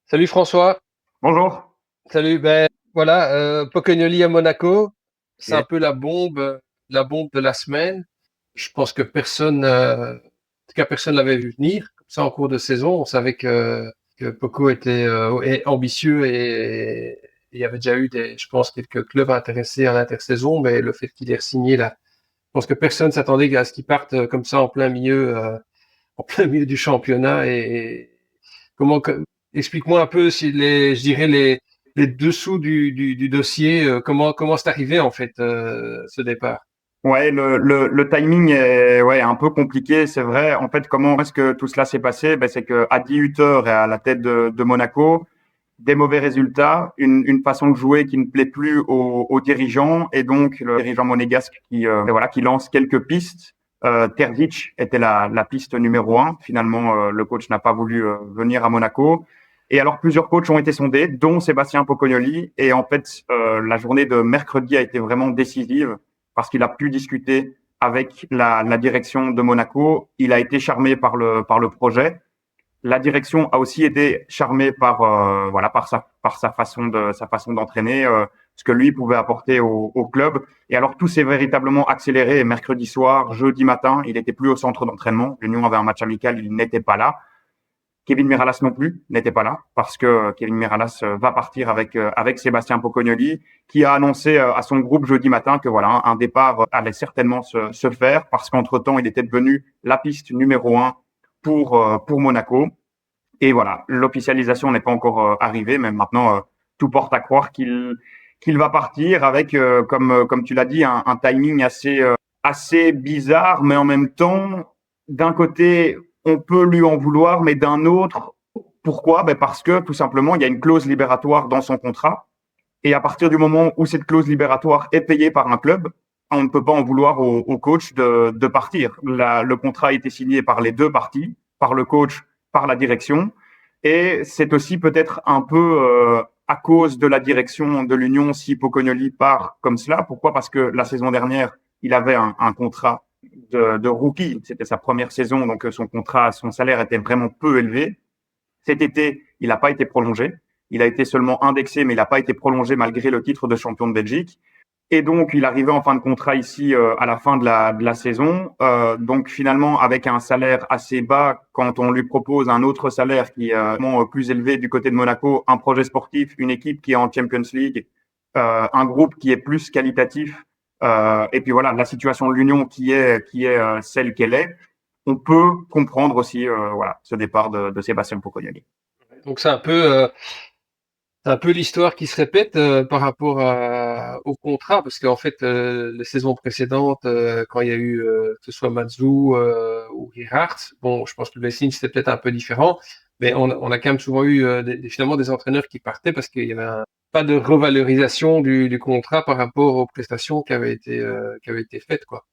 Salut François, Bonjour. salut. Ben voilà, Pocognoli à Monaco, c'est un Ok. peu la bombe de la semaine. Je pense que en tout cas personne l'avait vu venir. Comme ça en cours de saison, on savait que Poco était ambitieux et il y avait déjà eu je pense, quelques clubs intéressés à l'intersaison, mais le fait qu'il ait signé là, je pense que personne s'attendait à ce qu'il parte comme ça en plein milieu du championnat et comment, explique-moi un peu si je dirais les dessous du dossier, comment c'est arrivé en fait ce départ. Ouais, le timing est un peu compliqué, c'est vrai. En fait, comment est-ce que tout cela s'est passé? C'est que Adi Hütter est à la tête de Monaco, des mauvais résultats, une façon de jouer qui ne plaît plus aux dirigeants, et donc le dirigeant monégasque qui lance quelques pistes. Terzic était la piste numéro un. Finalement, le coach n'a pas voulu venir à Monaco. Et alors, plusieurs coachs ont été sondés, dont Sébastien Pocognoli. Et en fait, la journée de mercredi a été vraiment décisive parce qu'il a pu discuter avec la direction de Monaco. Il a été charmé par le projet. La direction a aussi été charmée par sa façon d'entraîner, ce que lui pouvait apporter au club. Et alors tout s'est véritablement accéléré mercredi soir, jeudi matin. Il n'était plus au centre d'entraînement. L'Union avait un match amical, il n'était pas là. Kevin Miralas non plus n'était pas là parce que Kevin Miralas va partir avec Sébastien Pocognoli, qui a annoncé à son groupe jeudi matin que voilà, un départ allait certainement se faire parce qu'entre temps il était devenu la piste numéro un pour Monaco. Et voilà, l'officialisation n'est pas encore arrivée, mais maintenant tout porte à croire qu'il va partir avec, comme tu l'as dit, un timing assez bizarre, mais en même temps, d'un côté, on peut lui en vouloir, mais d'un autre, pourquoi? Parce que tout simplement, il y a une clause libératoire dans son contrat, et à partir du moment où cette clause libératoire est payée par un club, on ne peut pas en vouloir au coach de partir. Le contrat a été signé par les deux parties, par le coach, par la direction, et c'est aussi peut-être un peu à cause de la direction de l'Union si Pocognoli part comme cela. Pourquoi? Parce que la saison dernière, il avait un contrat de rookie. C'était sa première saison, donc son salaire était vraiment peu élevé. Cet été, il n'a pas été prolongé. Il a été seulement indexé, mais il n'a pas été prolongé malgré le titre de champion de Belgique. Et donc, il arrivait en fin de contrat ici à la fin de la saison. Donc, finalement, avec un salaire assez bas, quand on lui propose un autre salaire qui est plus élevé du côté de Monaco, un projet sportif, une équipe qui est en Champions League, un groupe qui est plus qualitatif, et puis voilà, la situation de l'Union qui est celle qu'elle est, on peut comprendre aussi voilà ce départ de Sébastien Pocognoli. Donc c'est un peu l'histoire qui se répète par rapport au contrat, parce qu'en fait les saisons précédentes, quand il y a eu que ce soit Mazou ou Gerhardt, bon, je pense que le Lessing c'était peut-être un peu différent, mais on a quand même souvent eu finalement des entraîneurs qui partaient parce qu'il y avait pas de revalorisation du contrat par rapport aux prestations qui avaient été faites, quoi.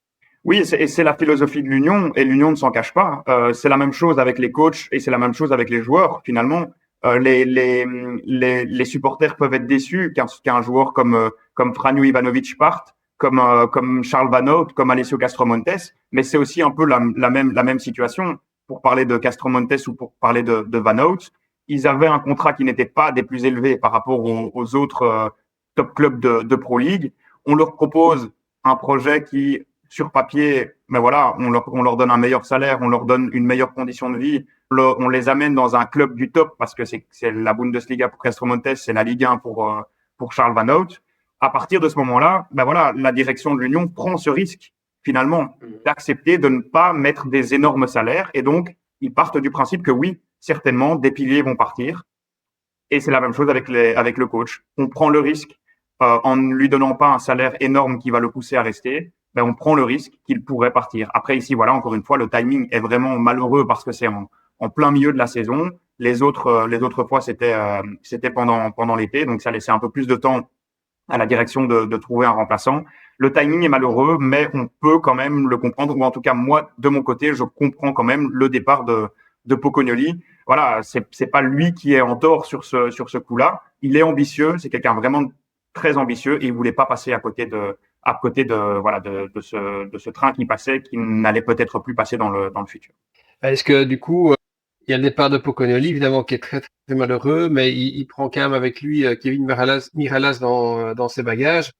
Oui, et c'est la philosophie de l'Union, et l'Union ne s'en cache pas. C'est la même chose avec les coachs et c'est la même chose avec les joueurs. Finalement, les supporters peuvent être déçus qu'un joueur comme Franjo Ivanovic parte, comme Charles Van Hout, comme Alessio Castromontes, mais c'est aussi un peu la même situation. Pour parler de Castromontes ou pour parler de Van Hout, ils avaient un contrat qui n'était pas des plus élevés par rapport aux autres top clubs de Pro League. On leur propose un projet qui sur papier, mais voilà, on leur donne un meilleur salaire, on leur donne une meilleure condition de vie, on les amène dans un club du top parce que c'est la Bundesliga pour Castro Montes, c'est la Ligue 1 pour Charles Van Hout. À partir de ce moment-là, ben voilà, la direction de l'Union prend ce risque finalement d'accepter de ne pas mettre des énormes salaires et donc ils partent du principe que oui, certainement des piliers vont partir et c'est la même chose avec le coach. On prend le risque en ne lui donnant pas un salaire énorme qui va le pousser à rester, ben on prend le risque qu'il pourrait partir. Après ici, voilà, encore une fois, le timing est vraiment malheureux parce que c'est en plein milieu de la saison. Les autres fois, c'était pendant l'été, donc ça laissait un peu plus de temps à la direction de trouver un remplaçant. Le timing est malheureux, mais on peut quand même le comprendre, ou en tout cas moi, de mon côté, je comprends quand même le départ de Pocognoli. Voilà, c'est pas lui qui est en tort sur ce coup-là. Il est ambitieux, c'est quelqu'un vraiment très ambitieux et il voulait pas passer à côté de voilà de ce train qui passait, qui n'allait peut-être plus passer dans le futur. Est-ce que du coup il y a le départ de Pocognoli, évidemment, qui est très, très malheureux, mais il prend quand même avec lui Kevin Miralas dans ses bagages.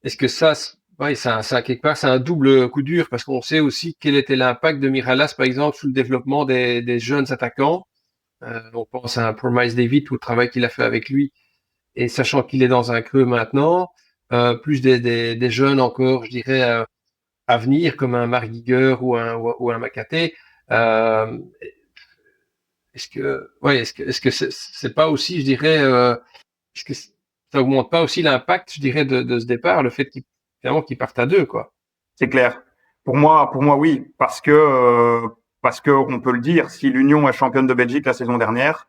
Est-ce que ça, ouais, ça, quelque part, c'est un double coup dur parce qu'on sait aussi quel était l'impact de Miralas, par exemple, sur le développement des jeunes attaquants. On pense à un Promise David, tout le travail qu'il a fait avec lui, et sachant qu'il est dans un creux maintenant, plus des jeunes encore, je dirais, à venir, comme un Marc Giger ou un Makaté. Euh, est-ce que c'est pas aussi, je dirais, est-ce que ça augmente pas aussi l'impact, je dirais, de ce départ, le fait finalement qu'ils partent à deux, quoi. C'est clair. Pour moi, oui, parce que on peut le dire, si l'Union est championne de Belgique la saison dernière,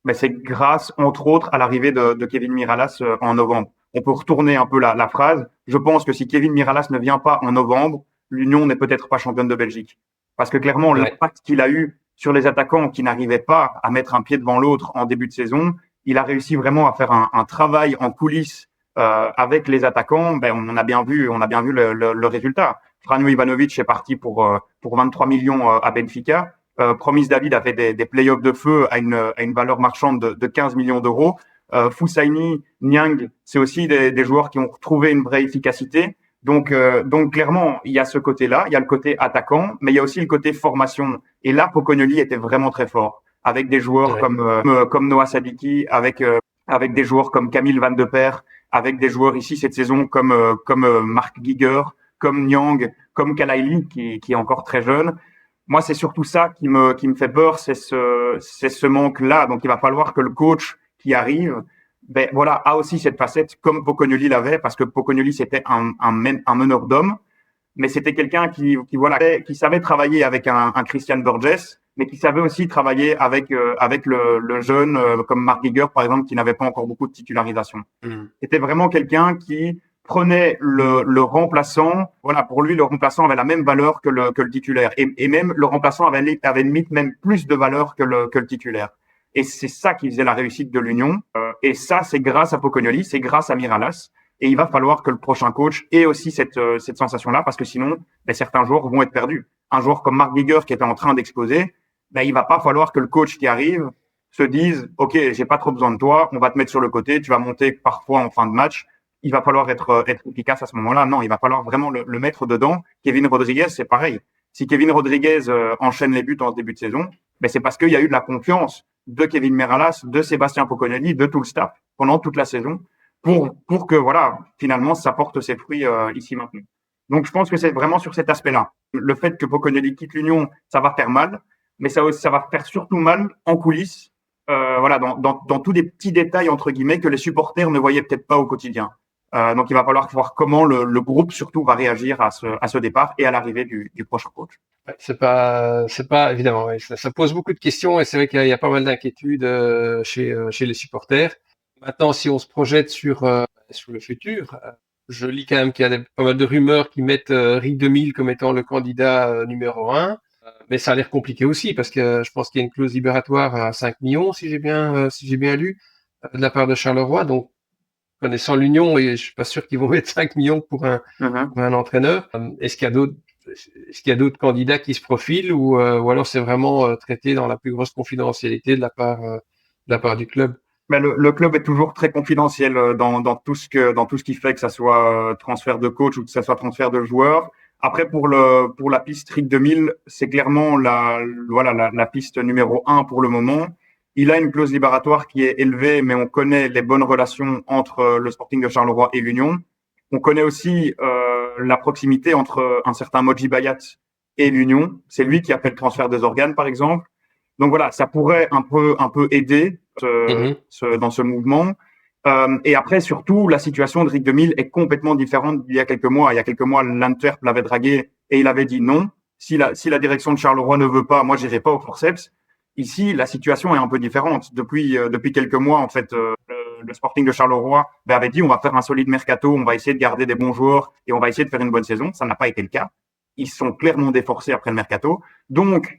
mais c'est grâce, entre autres, à l'arrivée de Kevin Miralas en novembre. On peut retourner un peu la phrase. Je pense que si Kevin Miralas ne vient pas en novembre, l'Union n'est peut-être pas championne de Belgique. Parce que clairement, Ouais. l'impact qu'il a eu sur les attaquants qui n'arrivaient pas à mettre un pied devant l'autre en début de saison, il a réussi vraiment à faire un travail en coulisses avec les attaquants. Ben, on a bien vu le résultat. Franjo Ivanovic est parti pour 23 millions à Benfica. Promise David a fait des playoffs de feu à une valeur marchande de 15 millions d'euros. Fusaini, Niang, c'est aussi des joueurs qui ont trouvé une vraie efficacité. Donc clairement, il y a ce côté-là, il y a le côté attaquant, mais il y a aussi le côté formation. Et là, Pocognoli était vraiment très fort, avec des joueurs Ouais. comme Noah Sadiki, avec des joueurs comme Camille Van de Peer, avec des joueurs ici cette saison comme Marc Giger, comme Niang, comme Kalaili qui est encore très jeune. Moi, c'est surtout ça qui me fait peur, c'est ce manque-là. Donc, il va falloir que le coach qui arrive, ben voilà, a aussi cette facette comme Pocognoli l'avait, parce que Pocognoli c'était un meneur d'hommes, mais c'était quelqu'un qui savait travailler avec un Christian Burgess, mais qui savait aussi travailler avec le jeune comme Mark Giger par exemple, qui n'avait pas encore beaucoup de titularisation. Mm. C'était vraiment quelqu'un qui prenait le remplaçant. Voilà, pour lui, le remplaçant avait la même valeur que le titulaire. Et même le remplaçant avait limite même plus de valeur que le titulaire. Et c'est ça qui faisait la réussite de l'Union. Et ça, c'est grâce à Pocognoli, c'est grâce à Miralas. Et il va falloir que le prochain coach ait aussi cette sensation-là, parce que sinon, ben, certains joueurs vont être perdus. Un joueur comme Mark Giger qui était en train d'exploser, ben, il va pas falloir que le coach qui arrive se dise, OK, j'ai pas trop besoin de toi, on va te mettre sur le côté, tu vas monter parfois en fin de match. Il va falloir être efficace à ce moment-là. Non, il va falloir vraiment le mettre dedans. Kevin Rodriguez, c'est pareil. Si Kevin Rodriguez enchaîne les buts en début de saison, ben c'est parce qu'il y a eu de la confiance de Kevin Miralas, de Sébastien Pocognoli, de tout le staff pendant toute la saison pour que voilà, finalement, ça porte ses fruits ici maintenant. Donc, je pense que c'est vraiment sur cet aspect-là. Le fait que Pocognoli quitte l'Union, ça va faire mal, mais ça va faire surtout mal en coulisses, voilà, dans tous des petits détails entre guillemets que les supporters ne voyaient peut-être pas au quotidien. Donc, il va falloir voir comment le groupe surtout va réagir à ce départ et à l'arrivée du prochain coach. Ouais, c'est pas évidemment. Ouais, ça pose beaucoup de questions et c'est vrai qu'il y a pas mal d'inquiétudes chez les supporters. Maintenant, si on se projette sur le futur, je lis quand même qu'il y a pas mal de rumeurs qui mettent Rick 2000 comme étant le candidat numéro un. Mais ça a l'air compliqué aussi parce que je pense qu'il y a une clause libératoire à 5 millions si j'ai bien lu de la part de Charleroi. Donc connaissant l'Union, et je suis pas sûr qu'ils vont mettre 5 millions Mm-hmm. pour un entraîneur. Est-ce qu'il y a d'autres candidats qui se profilent ou alors c'est vraiment traité dans la plus grosse confidentialité de la part du club? Mais le club est toujours très confidentiel dans tout ce qui fait que ça soit transfert de coach ou que ça soit transfert de joueurs. Après pour la piste Rick 2000, c'est clairement la piste numéro un pour le moment. Il a une clause libératoire qui est élevée, mais on connaît les bonnes relations entre le Sporting de Charleroi et l'Union. On connaît aussi la proximité entre un certain Moji Bayat et l'Union. C'est lui qui a fait le transfert des organes, par exemple. Donc voilà, ça pourrait un peu aider Mhm. dans ce mouvement. Et après, surtout, la situation de Rick 2000 est complètement différente d'il y a quelques mois. Il y a quelques mois, l'Antwerp l'avait dragué et il avait dit non. Si la direction de Charleroi ne veut pas, moi, j'irai pas au forceps. Ici, la situation est un peu différente. Depuis quelques mois, en fait, le Sporting de Charleroi avait dit on va faire un solide mercato, on va essayer de garder des bons joueurs et on va essayer de faire une bonne saison. Ça n'a pas été le cas. Ils sont clairement déforcés après le mercato. Donc,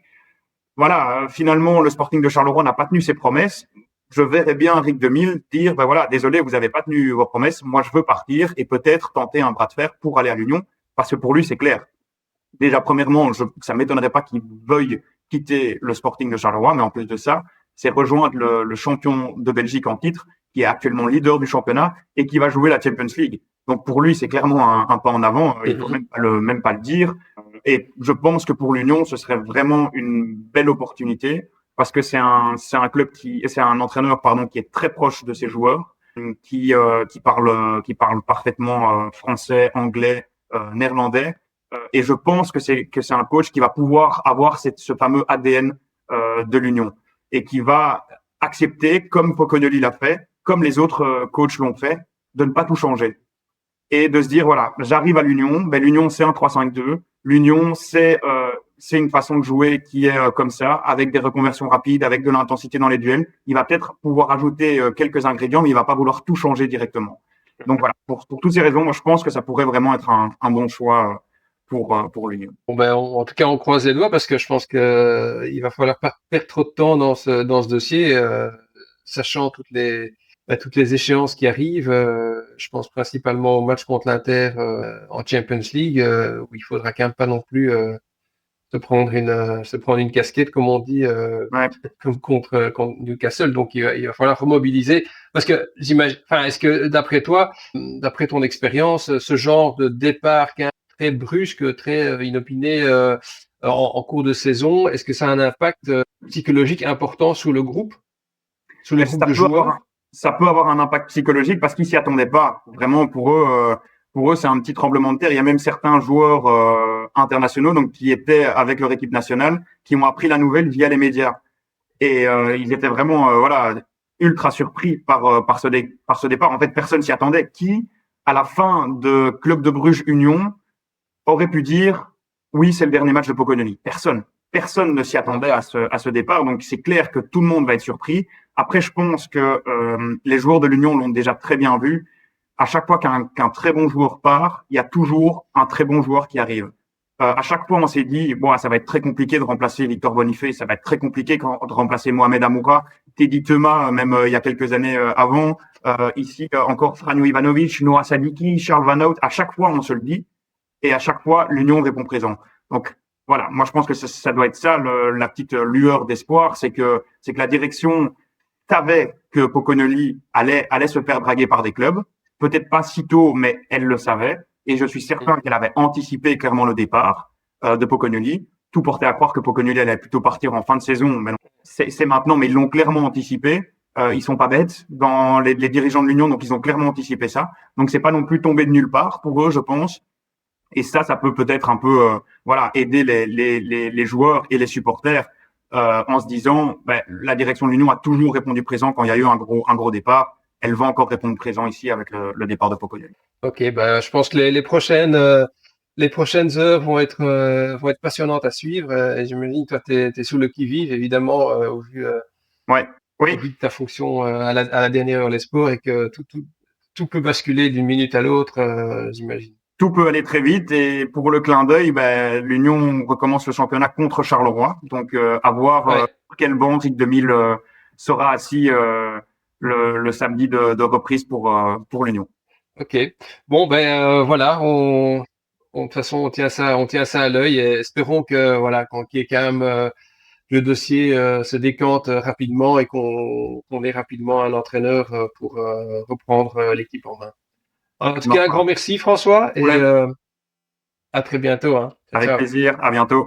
voilà, finalement, le Sporting de Charleroi n'a pas tenu ses promesses. Je verrais bien Rick 2000 dire, ben voilà, désolé, vous n'avez pas tenu vos promesses, moi je veux partir et peut-être tenter un bras de fer pour aller à l'Union, parce que pour lui, c'est clair. Déjà, premièrement, ça m'étonnerait pas qu'il veuille quitter le Sporting de Charleroi, mais en plus de ça, c'est rejoindre le champion de Belgique en titre, qui est actuellement leader du championnat et qui va jouer la Champions League. Donc pour lui, c'est clairement un pas en avant. Il faut même pas le dire. Et je pense que pour l'Union, ce serait vraiment une belle opportunité parce que c'est un entraîneur qui est très proche de ses joueurs, qui parle parfaitement français, anglais, néerlandais. Et je pense que c'est un coach qui va pouvoir avoir ce fameux ADN de l'Union et qui va accepter, comme Pocognoli l'a fait, comme les autres coachs l'ont fait, de ne pas tout changer et de se dire voilà, j'arrive à l'Union, l'Union c'est un 3-5-2, l'Union c'est une façon de jouer qui est comme ça, avec des reconversions rapides, avec de l'intensité dans les duels. Il va peut-être pouvoir ajouter quelques ingrédients, mais il va pas vouloir tout changer directement. Donc voilà, pour toutes ces raisons, moi je pense que ça pourrait vraiment être un bon choix pour l'Union. Bon en tout cas, on croise les doigts parce que je pense que il va falloir pas perdre trop de temps dans ce dossier, sachant toutes les échéances qui arrivent. Je pense principalement au match contre l'Inter en Champions League, où il faudra quand même pas non plus se prendre une casquette, comme on dit, comme contre Newcastle. Donc il va falloir remobiliser parce que j'imagine. Enfin, est-ce que d'après toi, d'après ton expérience, ce genre de départ très brusque, très inopiné en cours de saison, est-ce que ça a un impact psychologique important sur le groupe de joueurs? Ça peut avoir un impact psychologique parce qu'ils s'y attendaient pas. Vraiment, pour eux, c'est un petit tremblement de terre. Il y a même certains joueurs internationaux, donc qui étaient avec leur équipe nationale, qui ont appris la nouvelle via les médias. Et ils étaient vraiment, ultra surpris par ce départ. En fait, personne s'y attendait. Qui, à la fin de Club de Bruges Union, aurait pu dire oui, c'est le dernier match de Pocognoli? Personne ne s'y attendait à ce départ. Donc c'est clair que tout le monde va être surpris. Après, je pense que les joueurs de l'Union l'ont déjà très bien vu. À chaque fois qu'un très bon joueur part, il y a toujours un très bon joueur qui arrive. À chaque fois, on s'est dit bon, ça va être très compliqué de remplacer Victor Boniface, ça va être très compliqué de remplacer Mohamed Amoura, Teddy Thomas, même il y a quelques années avant. Ici encore Franjo Ivanovic, Noah Sadiki, Charles Van Hout. À chaque fois, on se le dit, et à chaque fois, l'Union répond présent. Donc voilà, moi je pense que ça doit être ça la petite lueur d'espoir, c'est que la direction savait que Pocognoli allait se faire draguer par des clubs, peut-être pas si tôt, mais elle le savait, et je suis certain qu'elle avait anticipé clairement le départ de Pocognoli. Tout portait à croire que Pocognoli allait plutôt partir en fin de saison, mais non, c'est maintenant, mais ils l'ont clairement anticipé. Ils sont pas bêtes dans les dirigeants de l'Union, donc ils ont clairement anticipé ça. Donc c'est pas non plus tombé de nulle part pour eux, je pense. Et ça peut peut-être un peu aider les joueurs et les supporters en se disant la direction de l'Union a toujours répondu présent quand il y a eu un gros départ. Elle va encore répondre présent ici avec le départ de Pocognoli. Ok, je pense que les prochaines heures vont être passionnantes à suivre. Et j'imagine toi t'es sous le qui-vive évidemment au vu de ta fonction à la dernière heure les sports et que tout peut basculer d'une minute à l'autre, j'imagine. Tout peut aller très vite et pour le clin d'œil, l'Union recommence le championnat contre Charleroi. Donc, à voir quel banc Rick 2000 sera assis le samedi de reprise pour l'Union. Ok. Bon, voilà. De toute façon, on tient ça à l'œil et espérons que qu'il y ait quand même le dossier se décante rapidement et qu'on ait rapidement un entraîneur pour reprendre l'équipe en main. En tout cas, un grand merci François et à très bientôt. Hein. Avec plaisir, à bientôt.